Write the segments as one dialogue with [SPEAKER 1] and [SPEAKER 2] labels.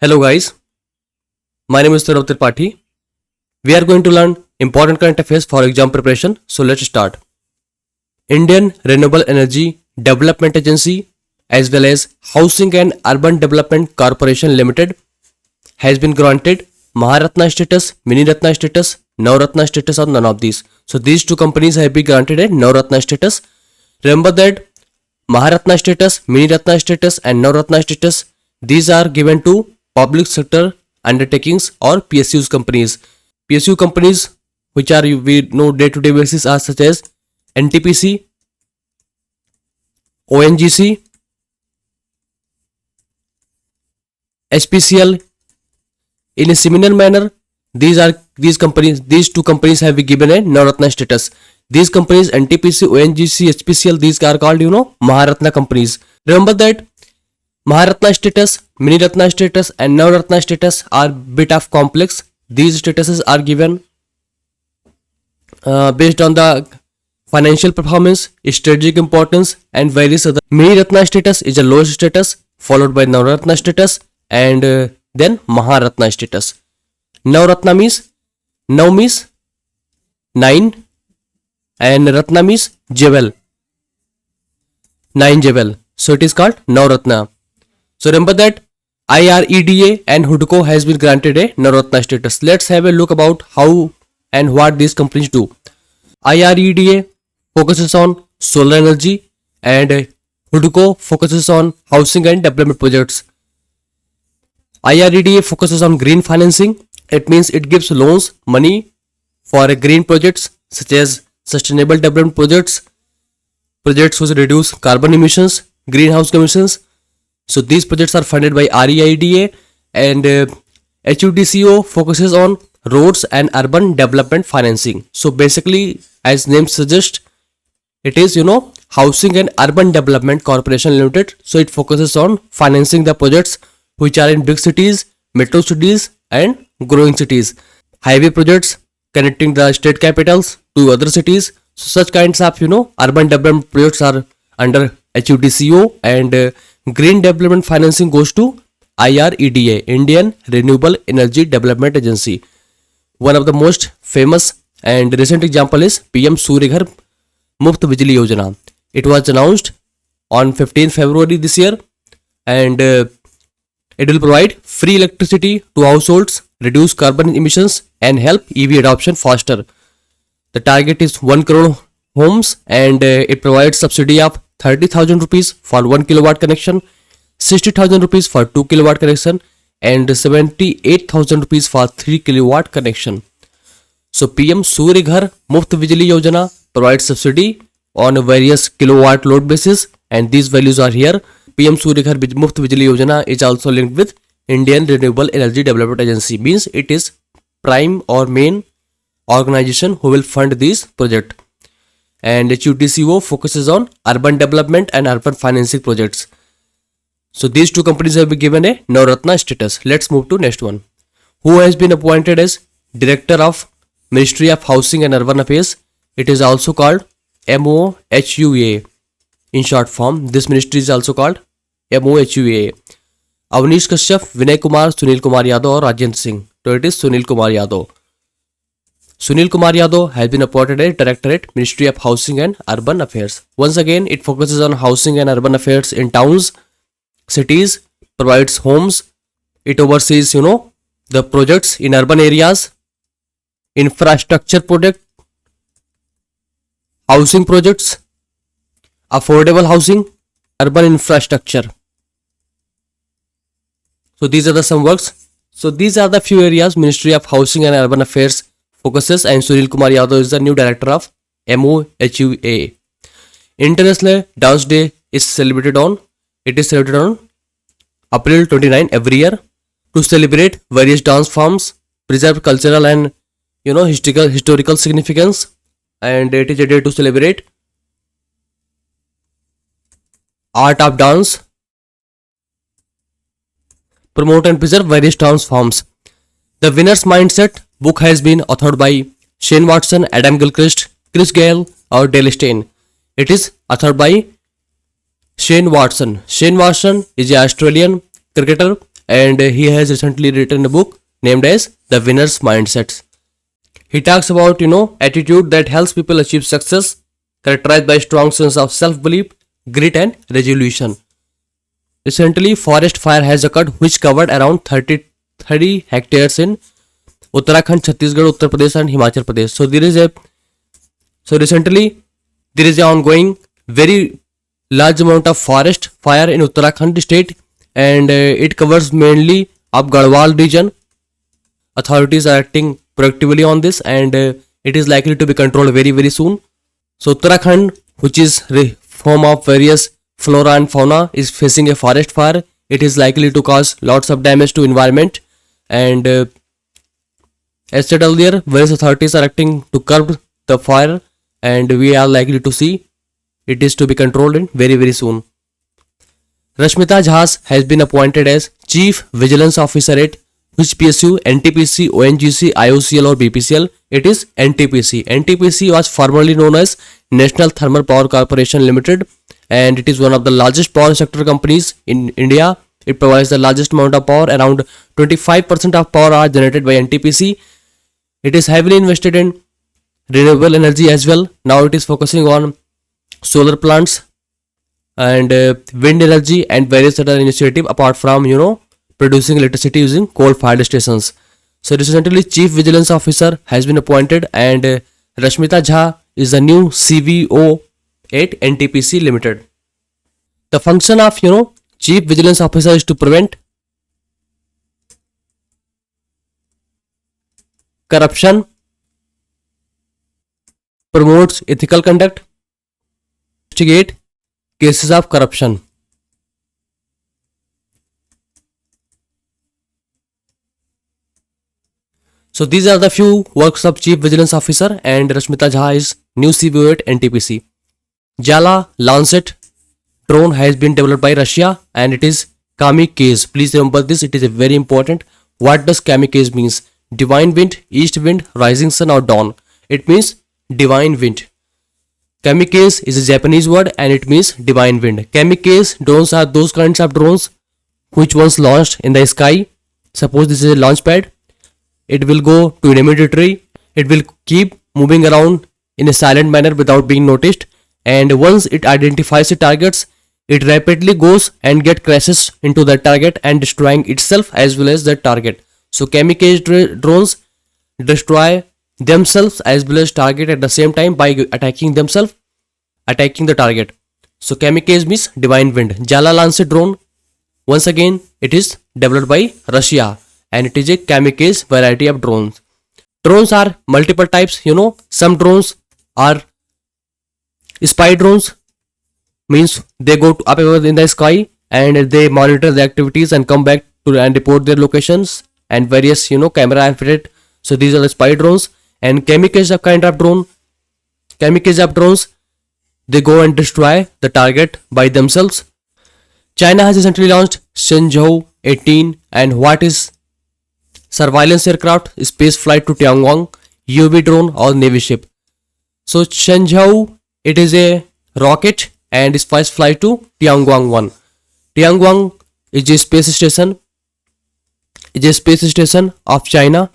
[SPEAKER 1] Hello guys, my name is Saurav Tripathi. We are going to learn important current affairs for exam preparation. So let's start. Indian Renewable Energy Development Agency as well as Housing and Urban Development Corporation Limited has been granted Maharatna status, Mini Ratna status, Navratna status or none of these. So these two companies have been granted a Navratna status. Remember that Maharatna status, Mini Ratna status and Navratna status, these are given to public sector undertakings or PSUs companies. PSU companies which are we know day to day basis are such as NTPC, ONGC, HPCL. In a similar manner, these two companies have been given a Navratna status. These companies NTPC, ONGC, HPCL, these are called Maharatna companies. Remember that Maharatna status, Mini Ratna status and Navratna status are bit of complex. These statuses are given based on the financial performance, strategic importance and various other. Mini Ratna status is a lowest status followed by Navratna status and then Maharatna status. Navratna means Nav means 9 and Ratna means jewel. 9 jewel. So it is called Navratna. So remember that IREDA and HUDCO has been granted a Navratna status. Let's have a look about how and what these companies do. IREDA focuses on solar energy and HUDCO focuses on housing and development projects. IREDA focuses on green financing. It means it gives loans, money for green projects such as sustainable development projects, projects which reduce carbon emissions, greenhouse emissions. So these projects are funded by REIDA and HUDCO focuses on roads and urban development financing. So basically, as name suggests, it is Housing and Urban Development Corporation Limited. So it focuses on financing the projects which are in big cities, metro cities and growing cities. Highway projects connecting the state capitals to other cities. So such kinds of urban development projects are under HUDCO and green development financing goes to IREDA, Indian Renewable Energy Development Agency. One of the most famous and recent example is PM Surya Ghar Muft Bijli Yojana. It was announced on 15th February this year and it will provide free electricity to households, reduce carbon emissions and help EV adoption faster. The target is 1 crore homes and it provides subsidy of 30,000 rupees for 1 kilowatt connection, 60,000 rupees for 2 kilowatt connection and 78,000 rupees for 3 kilowatt connection. So PM Surya Ghar Muft Bijli Yojana provides subsidy on a various kilowatt load basis and these values are here. PM Surya Ghar Muft Bijli Yojana is also linked with Indian Renewable Energy Development Agency, means it is prime or main organization who will fund this project. And HUDCO focuses on urban development and urban financing projects. So these two companies have been given a Navratna status. Let's move to next one. Who has been appointed as Director of Ministry of Housing and Urban Affairs? It is also called MOHUA. In short form, this ministry is also called MOHUA. Avnish Kashyap, Vinay Kumar, Sunil Kumar Yadav or Rajendra Singh. So it is Sunil Kumar Yadav. Sunil Kumar Yadav has been appointed as Directorate Ministry of Housing and Urban Affairs. Once again, it focuses on housing and urban affairs in towns, cities, provides homes. It oversees, the projects in urban areas, infrastructure project, housing projects, affordable housing, urban infrastructure. So these are the some works. So these are the few areas Ministry of Housing and Urban Affairs focuses and Sunil Kumar Yadav is the new director of MOHUA. International Dance Day is celebrated on April 29 every year to celebrate various dance forms, preserve cultural and historical significance, and it is a day to celebrate art of dance, promote and preserve various dance forms. The Winner's Mindset book has been authored by Shane Watson, Adam Gilchrist, Chris Gale or Dale Steyn. It is authored by Shane Watson. Shane Watson is an Australian cricketer and he has recently written a book named as The Winner's Mindsets. He talks about, attitude that helps people achieve success, characterized by strong sense of self-belief, grit and resolution. Recently, forest fire has occurred which covered around 30 hectares in Uttarakhand, Chhattisgarh, Uttar Pradesh and Himachal Pradesh. So recently there is an ongoing very large amount of forest fire in Uttarakhand state, and it covers mainly of Garhwal region. Authorities are acting proactively on this, and it is likely to be controlled very very soon. So Uttarakhand, which is home of various flora and fauna, is facing a forest fire. It is likely to cause lots of damage to environment, and as said earlier, various authorities are acting to curb the fire, and we are likely to see it is to be controlled in very very soon. Rashmita Jha has been appointed as Chief Vigilance Officer at which PSU? NTPC, ONGC, IOCL or BPCL? It is NTPC. NTPC was formerly known as National Thermal Power Corporation Limited, and it is one of the largest power sector companies in India. It provides the largest amount of power. Around 25% of power are generated by NTPC. It is heavily invested in renewable energy as well. Now it is focusing on solar plants and wind energy and various other initiatives apart from producing electricity using coal-fired stations. So recently Chief Vigilance Officer has been appointed, and Rashmita Jha is the new CVO at NTPC Limited. The function of Chief Vigilance Officer is to prevent corruption, promotes ethical conduct, investigate cases of corruption. So these are the few works of Chief Vigilance Officer, and Rashmita Jha is new CVO at NTPC. Jala Lancet drone has been developed by Russia, and it is kamikaze. Please remember this, it is a very important. What does kamikaze means? Divine wind, east wind, rising sun or dawn. It means divine wind. Kamikaze is a Japanese word and it means divine wind. Kamikaze drones are those kinds of drones which once launched in the sky. Suppose this is a launch pad. It will go to an enemy territory. It will keep moving around in a silent manner without being noticed, and once it identifies the targets, it rapidly goes and crashes into the target and destroying itself as well as the target. So kamikaze drones destroy themselves as well as target at the same time by attacking the target. So kamikaze means divine wind. Jala Lancet drone, once again, it is developed by Russia, and it is a kamikaze variety of drones. Drones are multiple types. Some drones are spy drones, means they go up in the sky and they monitor the activities and come back to and report their locations, and various camera are fitted. So these are the spy drones. And kamikaze kind of drone, they go and destroy the target by themselves. China has recently launched Shenzhou 18, and what is surveillance aircraft, space flight to Tiangong, UAV drone or navy ship. So Shenzhou, it is a rocket and space flight to Tiangong 1. Tiangong is a space station. Of China.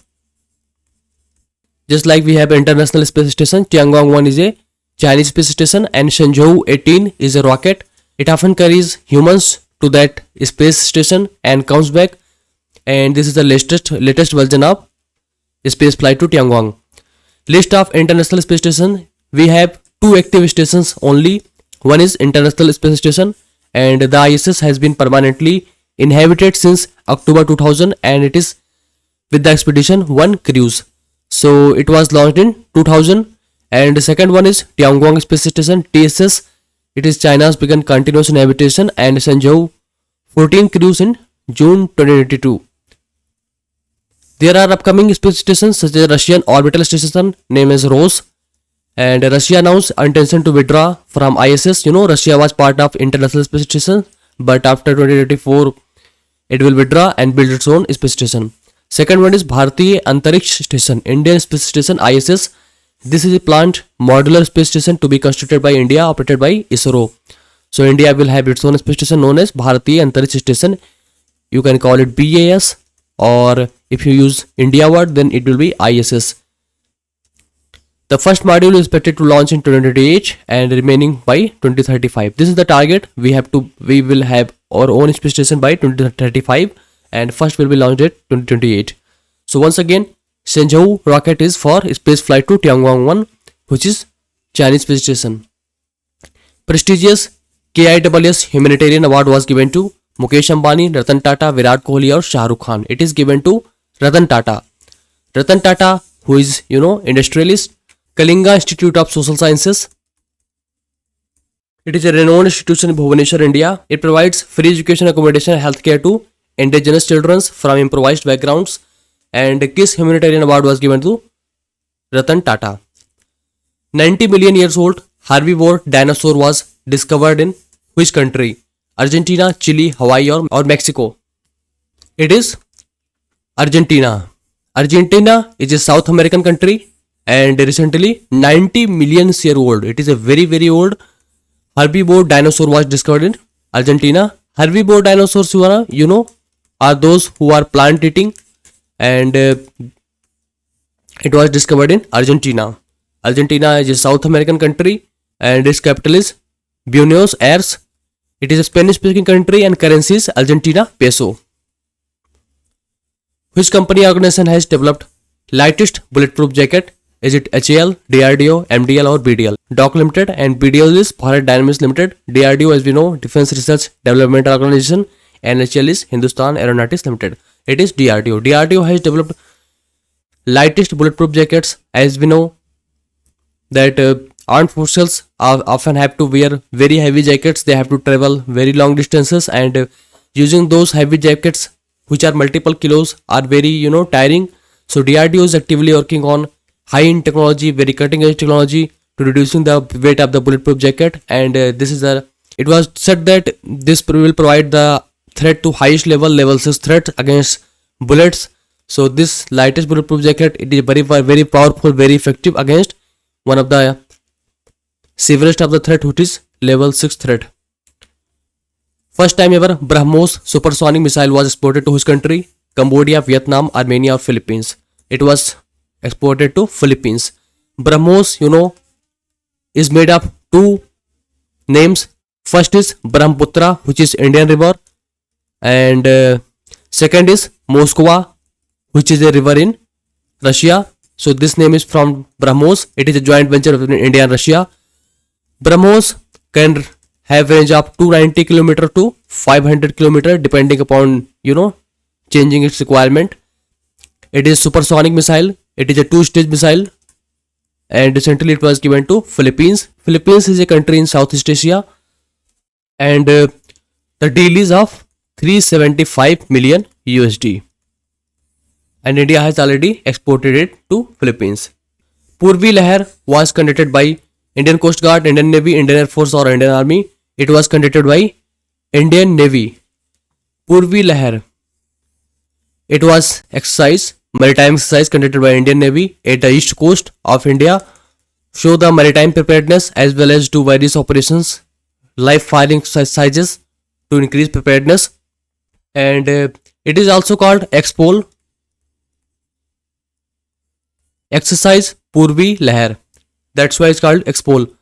[SPEAKER 1] Just like we have International Space Station, Tiangong 1 is a Chinese space station, and Shenzhou 18 is a rocket. It often carries humans to that space station and comes back, and this is the latest version of space flight to Tiangong. List of International Space Station. We have 2 active stations only. One is International Space Station, and the ISS has been permanently inhabited since October 2000, and it is with the Expedition 1 cruise. So it was launched in 2000. And the second one is Tiangong Space Station, TSS. It is China's begun continuous inhabitation, and Shenzhou 14 cruise in June 2022. There are upcoming space stations such as Russian orbital station named as Ross, and Russia announced intention to withdraw from ISS. Russia was part of International Space Station, but after 2024 it will withdraw and build its own space station. Second one is Bharatiya Antariksh Station, Indian Space Station ISS. This is a planned modular space station to be constructed by India, operated by ISRO. So India will have its own space station known as Bharatiya Antariksh Station. you can call it BAS, or if you use India word, then it will be ISS. The first module is expected to launch in 2028 and remaining by 2035. This is the target. We will have our own space station by 2035, and first will be launched at 2028. So once again, Shenzhou rocket is for space flight to Tiangong-1, which is Chinese space station. Prestigious KISS humanitarian award was given to Mukesh Ambani, Ratan Tata, Virat Kohli और Shah Rukh Khan. It is given to Ratan Tata. Ratan Tata, who is industrialist. Kalinga Institute of Social Sciences. It is a renowned institution in Bhubaneswar, India. It provides free education, accommodation, and healthcare to indigenous children from impoverished backgrounds. And KISS humanitarian award was given to Ratan Tata. 90 million years old herbivore dinosaur was discovered in which country? Argentina, Chile, Hawaii or Mexico? It is Argentina. Argentina is a South American country and recently 90 million year old. It is a very, very old herbivore dinosaur was discovered in Argentina. Herbivore dinosaurs, are those who are plant eating, and it was discovered in Argentina. Argentina is a South American country and its capital is Buenos Aires. It is a Spanish speaking country and currency is Argentina peso. Which company organization has developed lightest bulletproof jacket? Is it HAL, DRDO, MDL or BDL? DOC Limited, and BDL is Bharat Dynamics Limited. DRDO, as we know, Defense Research Development Organization, and HAL is Hindustan Aeronautics Limited. It is DRDO. DRDO has developed lightest bulletproof jackets. As we know that armed forces often have to wear very heavy jackets. They have to travel very long distances, and using those heavy jackets, which are multiple kilos, are very tiring. So DRDO is actively working on high-end technology, very cutting-edge technology to reducing the weight of the bulletproof jacket, and it was said that this will provide the threat to highest level 6 threat against bullets. So this lightest bulletproof jacket, it is very, very powerful, very effective against one of the severest of the threat, which is level 6 threat. First time ever BrahMos supersonic missile was exported to which country? Cambodia, Vietnam, Armenia or Philippines? It was exported to Philippines. BrahMos, is made of two names. First is Brahmaputra, which is Indian river, and second is Moskva, which is a river in Russia. So this name is from BrahMos. It is a joint venture between India and Russia. BrahMos can have range of 290 km to 500 km depending upon changing its requirement. It is supersonic missile. It is a 2-stage missile, and recently it was given to Philippines. Philippines is a country in Southeast Asia, and the deal is of 375 million USD, and India has already exported it to Philippines. Purvi Lahar was conducted by Indian Coast Guard, Indian Navy, Indian Air Force or Indian Army. It was conducted by Indian Navy. Purvi Lahar. It was maritime exercise conducted by Indian Navy at the east coast of India. Show the maritime preparedness as well as do various operations, live firing exercises to increase preparedness. And it is also called Expol. Exercise Purvi Lahar. That's why it's called Expol.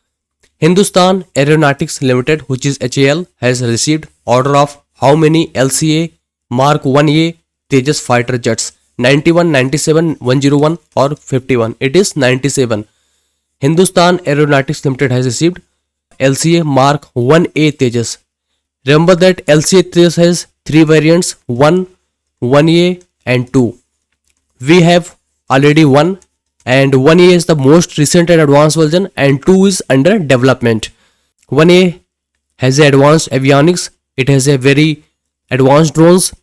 [SPEAKER 1] Hindustan Aeronautics Limited, which is HAL, has received order of how many LCA Mark 1A Tejas fighter jets? 91, 97, 101 or 51? It is 97. Hindustan Aeronautics Limited has received LCA Mark 1A Tejas. Remember that LCA Tejas has 3 variants, 1, 1A and 2. We have already 1, and 1A is the most recent and advanced version, and 2 is under development. 1A has advanced avionics. It has a very advanced drones,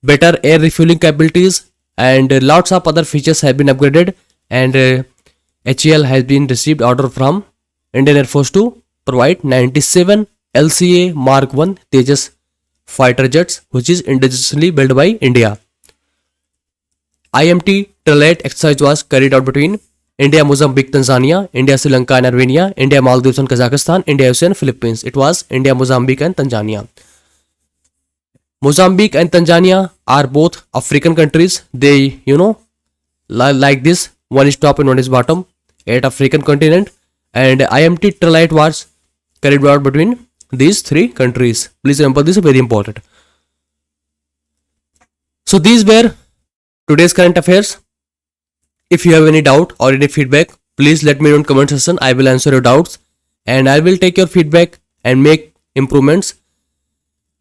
[SPEAKER 1] better air refueling capabilities, and lots of other features have been upgraded, and HAL has been received order from Indian Air Force to provide 97 LCA Mark 1 Tejas fighter jets, which is indigenously built by India. IMT Trilateral exercise was carried out between India, Mozambique, Tanzania, India, Sri Lanka and Armenia, India, Maldives and Kazakhstan, India, USA and Philippines. It was India, Mozambique and Tanzania. Mozambique and Tanzania are both African countries. They, like this, one is top and one is bottom at African continent. And IMT Trilite was carried out between these three countries. Please remember this is very important. So these were today's current affairs. If you have any doubt or any feedback, please let me know in comment section. I will answer your doubts and I will take your feedback and make improvements.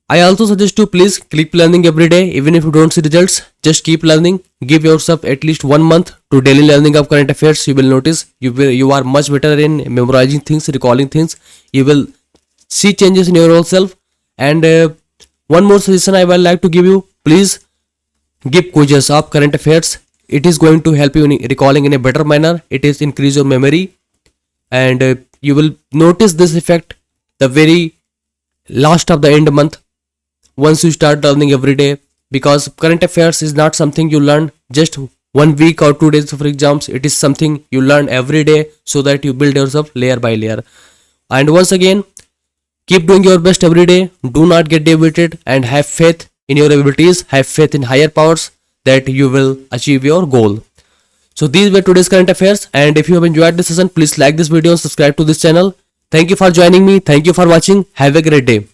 [SPEAKER 1] I also suggest you please keep learning every day. Even if you don't see results, just keep learning. Give yourself at least 1 month to daily learning of current affairs. You will notice you are much better in memorizing things, recalling things. You will see changes in your own self. And one more suggestion I would like to give you, please give quizzes of current affairs. It is going to help you in recalling in a better manner. It is increase your memory, and you will notice this effect the very last of the end month once you start learning every day, because current affairs is not something you learn just 1 week or 2 days for exams. It is something you learn every day so that you build yourself layer by layer. And once again, keep doing your best every day. Do not get demotivated and have faith in your abilities. Have faith in higher powers that you will achieve your goal. So these were today's current affairs, and if you have enjoyed this session, please like this video and subscribe to this channel. Thank you for joining me. Thank you for watching. Have a great day.